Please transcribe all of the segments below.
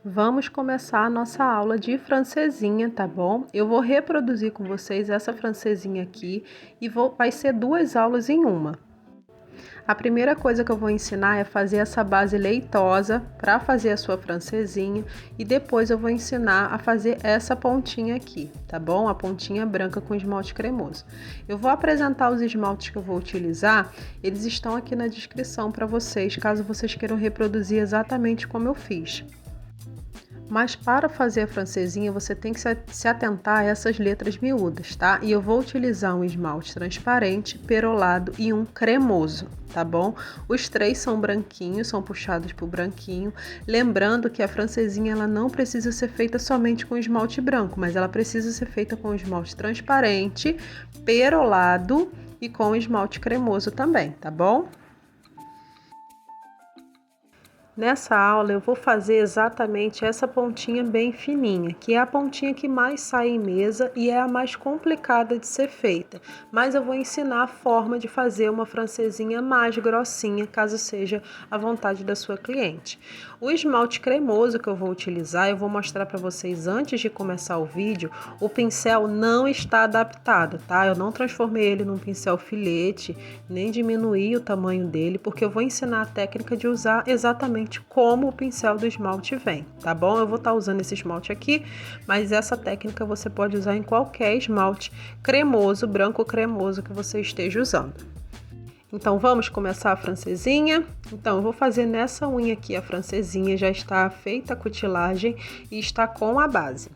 Vamos começar a nossa aula de francesinha, tá bom? Eu vou reproduzir com vocês essa francesinha aqui e vai ser 2 aulas em uma. A primeira coisa que eu vou ensinar é fazer essa base leitosa para fazer a sua francesinha e depois eu vou ensinar a fazer essa pontinha aqui, tá bom? A pontinha branca com esmalte cremoso. Eu vou apresentar os esmaltes que eu vou utilizar, eles estão aqui na descrição para vocês, caso vocês queiram reproduzir exatamente como eu fiz. Mas para fazer a francesinha, você tem que se atentar a essas letras miúdas, tá? E eu vou utilizar um esmalte transparente, perolado e um cremoso, tá bom? Os 3 são branquinhos, são puxados pro branquinho. Lembrando que a francesinha ela não precisa ser feita somente com esmalte branco, mas ela precisa ser feita com esmalte transparente, perolado e com esmalte cremoso também, tá bom? Nessa aula eu vou fazer exatamente essa pontinha bem fininha, que é a pontinha que mais sai em mesa e é a mais complicada de ser feita. Mas eu vou ensinar a forma de fazer uma francesinha mais grossinha, caso seja a vontade da sua cliente. O esmalte cremoso que eu vou utilizar, eu vou mostrar para vocês antes de começar o vídeo, o pincel não está adaptado, tá? Eu não transformei ele num pincel filete, nem diminuí o tamanho dele, porque eu vou ensinar a técnica de usar exatamente como o pincel do esmalte vem, tá bom? Eu vou estar usando esse esmalte aqui, mas essa técnica você pode usar em qualquer esmalte cremoso, branco cremoso que você esteja usando. Então vamos começar a francesinha? Então eu vou fazer nessa unha aqui a francesinha, já está feita a cutilagem e está com a base.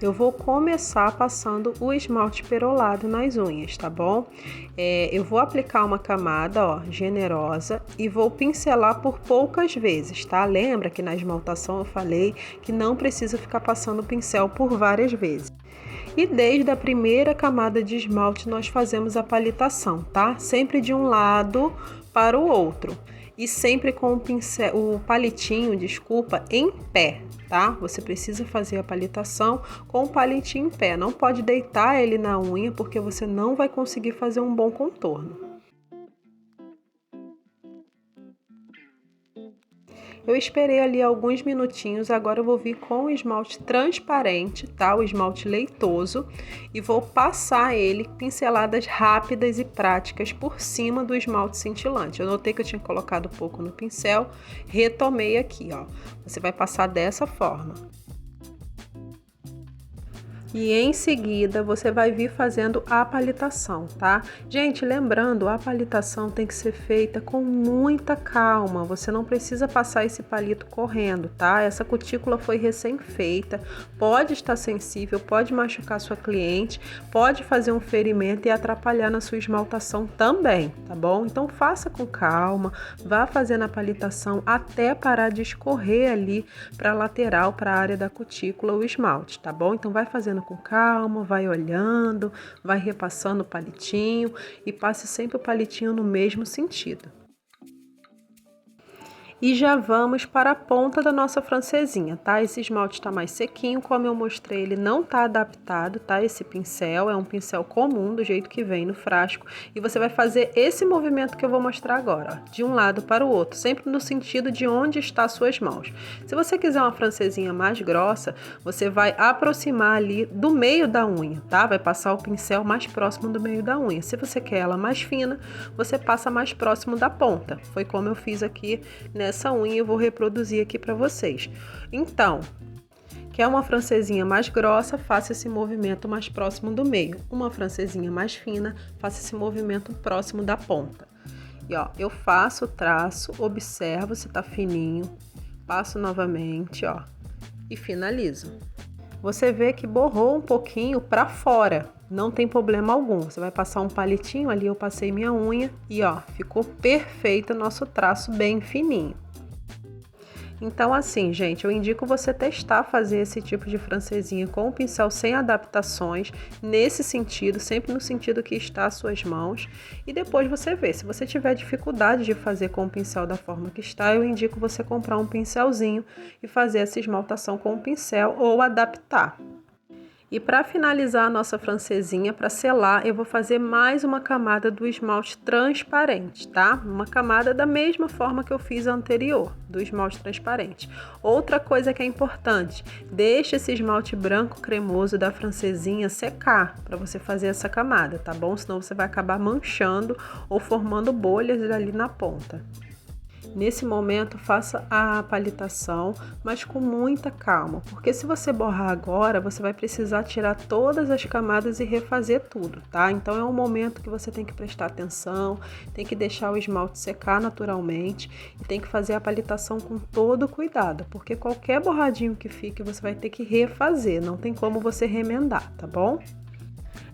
Eu vou começar passando o esmalte perolado nas unhas, tá bom? Eu vou aplicar uma camada, ó, generosa e vou pincelar por poucas vezes, tá? Lembra que na esmaltação eu falei que não precisa ficar passando o pincel por várias vezes. E desde a primeira camada de esmalte nós fazemos a palitação, tá? Sempre de um lado para o outro. E sempre com o palitinho, em pé, tá? Você precisa fazer a palitação com o palitinho em pé. Não pode deitar ele na unha, porque você não vai conseguir fazer um bom contorno. Eu esperei ali alguns minutinhos, agora eu vou vir com o esmalte transparente, tá? O esmalte leitoso, e vou passar ele pinceladas rápidas e práticas por cima do esmalte cintilante. Eu notei que eu tinha colocado pouco no pincel, retomei aqui, ó. Você vai passar dessa forma. E em seguida você vai vir fazendo a palitação, tá? Gente, lembrando, a palitação tem que ser feita com muita calma. Você não precisa passar esse palito correndo, tá? Essa cutícula foi recém-feita, pode estar sensível, pode machucar sua cliente, pode fazer um ferimento e atrapalhar na sua esmaltação também, tá bom? Então faça com calma, vá fazendo a palitação até parar de escorrer ali para a lateral, para a área da cutícula, o esmalte, tá bom? Então vai fazendo com calma, vai olhando, vai repassando o palitinho e passe sempre o palitinho no mesmo sentido. E já vamos para a ponta da nossa francesinha, tá? Esse esmalte está mais sequinho, como eu mostrei, ele não está adaptado, tá? Esse pincel é um pincel comum, do jeito que vem no frasco. E você vai fazer esse movimento que eu vou mostrar agora, ó, de um lado para o outro, sempre no sentido de onde está as suas mãos. Se você quiser uma francesinha mais grossa, você vai aproximar ali do meio da unha, tá? Vai passar o pincel mais próximo do meio da unha. Se você quer ela mais fina, você passa mais próximo da ponta. Foi como eu fiz aqui nessa unha, eu vou reproduzir aqui para vocês. Então, quer uma francesinha mais grossa, faça esse movimento mais próximo do meio. Uma francesinha mais fina, faça esse movimento próximo da ponta. E ó, eu faço o traço, observo se tá fininho, passo novamente, ó, e finalizo. Você vê que borrou um pouquinho para fora, não tem problema algum. Você vai passar um palitinho ali, eu passei minha unha e ó, ficou perfeito o nosso traço bem fininho. Então assim, gente, eu indico você testar fazer esse tipo de francesinha com o pincel sem adaptações, nesse sentido, sempre no sentido que está às suas mãos, e depois você vê. Se você tiver dificuldade de fazer com o pincel da forma que está, eu indico você comprar um pincelzinho e fazer essa esmaltação com o pincel ou adaptar. E para finalizar a nossa francesinha, para selar, eu vou fazer mais uma camada do esmalte transparente, tá? Uma camada da mesma forma que eu fiz a anterior, do esmalte transparente. Outra coisa que é importante, deixe esse esmalte branco cremoso da francesinha secar para você fazer essa camada, tá bom? Senão você vai acabar manchando ou formando bolhas ali na ponta. Nesse momento, faça a palitação, mas com muita calma, porque se você borrar agora, você vai precisar tirar todas as camadas e refazer tudo, tá? Então é um momento que você tem que prestar atenção, tem que deixar o esmalte secar naturalmente e tem que fazer a palitação com todo cuidado, porque qualquer borradinho que fique, você vai ter que refazer, não tem como você remendar, tá bom?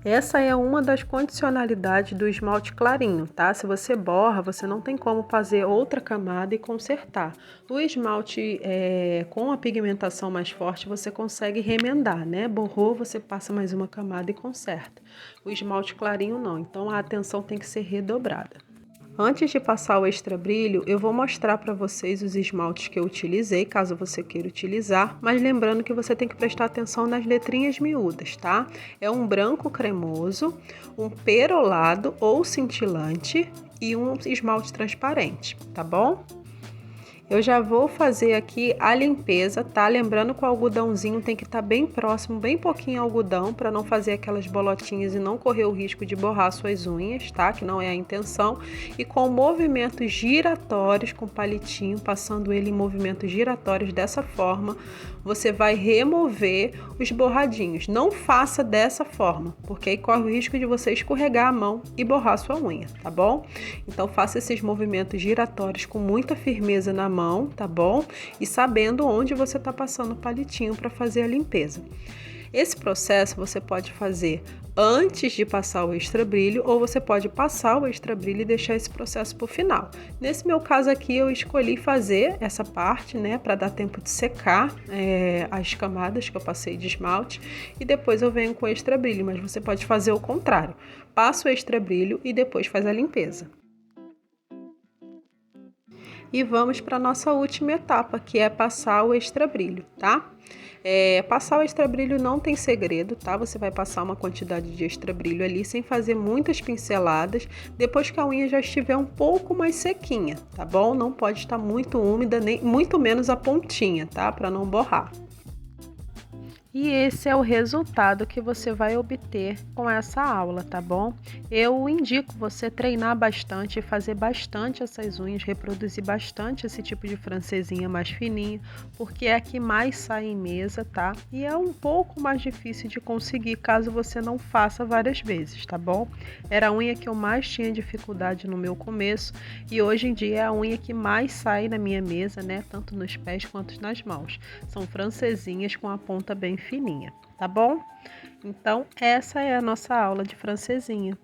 Essa é uma das condicionalidades do esmalte clarinho, tá? Se você borra, você não tem como fazer outra camada e consertar. O esmalte com a pigmentação mais forte, você consegue remendar, né? Borrou, você passa mais uma camada e conserta. O esmalte clarinho não, então a atenção tem que ser redobrada. Antes de passar o extra brilho, eu vou mostrar para vocês os esmaltes que eu utilizei, caso você queira utilizar, mas lembrando que você tem que prestar atenção nas letrinhas miúdas, tá? É um branco cremoso, um perolado ou cintilante e um esmalte transparente, tá bom? Eu já vou fazer aqui a limpeza, tá? Lembrando que o algodãozinho tem que estar bem próximo, bem pouquinho algodão, para não fazer aquelas bolotinhas e não correr o risco de borrar suas unhas, tá? Que não é a intenção. E com movimentos giratórios, com palitinho, passando ele em movimentos giratórios dessa forma, você vai remover os borradinhos. Não faça dessa forma, porque aí corre o risco de você escorregar a mão e borrar sua unha, tá bom? Então faça esses movimentos giratórios com muita firmeza na mão, tá bom? E sabendo onde você está passando o palitinho para fazer a limpeza. Esse processo você pode fazer antes de passar o extra brilho ou você pode passar o extra brilho e deixar esse processo para o final. Nesse meu caso aqui eu escolhi fazer essa parte, né, para dar tempo de secar as camadas que eu passei de esmalte e depois eu venho com o extra brilho, mas você pode fazer o contrário. Passa o extra brilho e depois faz a limpeza. E vamos para a nossa última etapa, que é passar o extra brilho, tá? Passar o extra brilho não tem segredo, tá? Você vai passar uma quantidade de extra brilho ali sem fazer muitas pinceladas, depois que a unha já estiver um pouco mais sequinha, tá bom? Não pode estar muito úmida, nem muito menos a pontinha, tá? Para não borrar. E esse é o resultado que você vai obter com essa aula, tá bom? Eu indico você treinar bastante, fazer bastante essas unhas, reproduzir bastante esse tipo de francesinha mais fininha, porque é a que mais sai em mesa, tá? E é um pouco mais difícil de conseguir caso você não faça várias vezes, tá bom? Era a unha que eu mais tinha dificuldade no meu começo e hoje em dia é a unha que mais sai na minha mesa, né? Tanto nos pés quanto nas mãos. São francesinhas com a ponta bem fininha, tá bom? Então, essa é a nossa aula de francesinha.